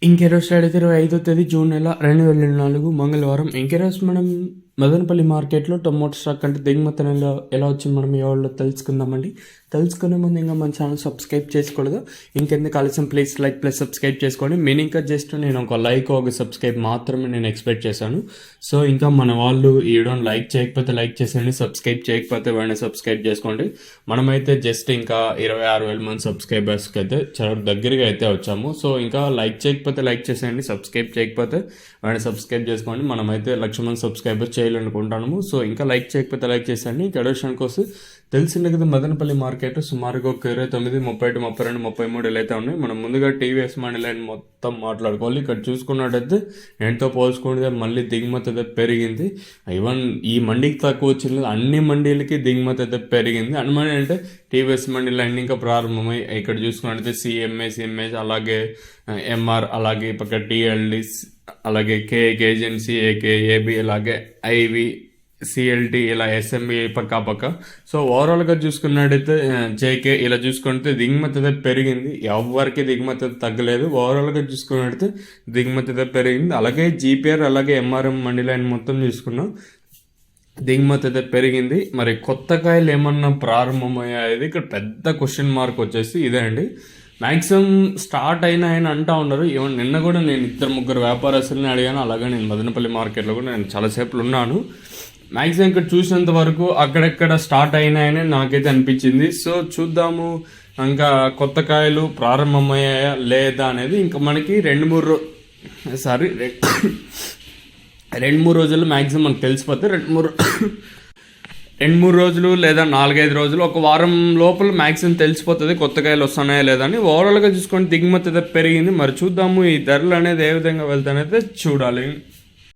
ఇంకెరోజు అయితే 25వ తేదీ జూన్ నెల 2024 మంగళవారం. ఇంకెరోజు మనం మదనపల్లి మార్కెట్లో టొమాటో స్టాక్ అంటే దిగుమతి ఎలా వచ్చింది మనం ఎవరిలో తెలుసుకుందామండి. తెలుసుకునే ముందు ఇంకా మన ఛానల్ సబ్స్క్రైబ్ చేసుకోలేదు. ఇంకెందుకు ఆలస్యం, ప్లీజ్ లైక్ ప్లస్ సబ్స్క్రైబ్ చేసుకోండి. నేను ఇంకా జస్ట్ నేను ఒక లైక్ ఒక సబ్స్క్రైబ్ మాత్రమే నేను ఎక్స్పెక్ట్ చేశాను. సో ఇంకా మన వాళ్ళు ఈ వీడియోని లైక్ చేయకపోతే లైక్ చేసేయండి, సబ్స్క్రైబ్ చేయకపోతే వెంటనే సబ్స్క్రైబ్ చేసుకోండి. మనమైతే జస్ట్ ఇంకా 26,000 మంది సబ్స్క్రైబర్స్కి అయితే చాలా దగ్గరగా అయితే వచ్చాము. సో ఇంకా లైక్ చేయకపోతే లైక్ చేసేయండి, సబ్స్క్రైబ్ చేయకపోతే వెంటనే సబ్స్క్రైబ్ చేసుకోండి. మనమైతే 1,00,000 మంది సబ్స్క్రైబర్స్ చేయాలనుకుంటాము. సో ఇంకా లైక్ చేయకపోతే లైక్ చేసేయండి. ఇంకా అడోషన్ కోసం తెలిసిందే కదా, మదనపల్లి మార్కెట్ సుమారుగా ఒక 29, 31, 32, 33 అయితే ఉన్నాయి. మనం ముందుగా టీవీఎస్ మండి లైన్ మొత్తం మాట్లాడుకోవాలి. ఇక్కడ చూసుకున్నట్టయితే ఎంతో పోల్చుకుంటే మళ్ళీ దిగుమతి అయితే పెరిగింది. ఈవెన్ ఈ మండికి తక్కువ వచ్చింది, అన్ని మండీలకి దిగుమతి అయితే పెరిగింది. అనమాట అంటే టీవీఎస్ మండి లైన్ ఇంకా ప్రారంభమై ఇక్కడ చూసుకున్నట్టయితే సిఎంఎస్ అలాగే ఎంఆర్ అలాగే పక్క టీఎల్డి అలాగే కేజెన్సీ ఏకే ఏబి అలాగే ఐవి సిఎల్టీ ఇలా ఎస్ఎంబి పక్క. సో ఓవరాల్గా చూసుకున్నట్టయితే జేకే ఇలా చూసుకుంటే దిగుమతి అయితే పెరిగింది. ఎవరికి దిగుమతి అయితే తగ్గలేదు. ఓవరాల్గా చూసుకున్నట్టయితే దిగుమతి అయితే పెరిగింది. అలాగే జీపీఆర్ అలాగే ఎంఆర్ఎం మండి లైన్ మొత్తం చూసుకున్నాం, దిగుమతి అయితే పెరిగింది. మరి కొత్త కాయలు ఏమన్నా ప్రారంభమయ్యాయి? ఇక్కడ పెద్ద క్వశ్చన్ మార్క్ వచ్చేసి ఇదే అండి. మ్యాక్సిమం స్టార్ట్ అయినా ఆయన అంటూ ఉన్నారు. ఈవెన్ నిన్న కూడా నేను 2-3 వ్యాపారస్తులని అడిగాను. అలాగే నేను మదనపల్లి మార్కెట్లో కూడా నేను చాలాసేపు ఉన్నాను. మ్యాక్సిమం ఇక్కడ చూసినంత వరకు అక్కడెక్కడ స్టార్ట్ అయినాయని నాకైతే అనిపించింది. సో చూద్దాము ఇంకా కొత్త కాయలు ప్రారంభమయ్యాయా లేదా అనేది ఇంకా మనకి 2-3 రోజులు మ్యాక్సిమం మనకు తెలిసిపోతే 2-3 రోజులు లేదా 4-5 రోజులు, ఒక వారం లోపల మ్యాక్సిమం తెలిసిపోతుంది కొత్త కాయలు వస్తున్నాయా లేదా అని. ఓవరాల్గా చూసుకొని దిగుమతి అయితే పెరిగింది. మరి చూద్దాము ఈ ధరలు అనేది ఏ విధంగా వెళ్తానైతే చూడాలి.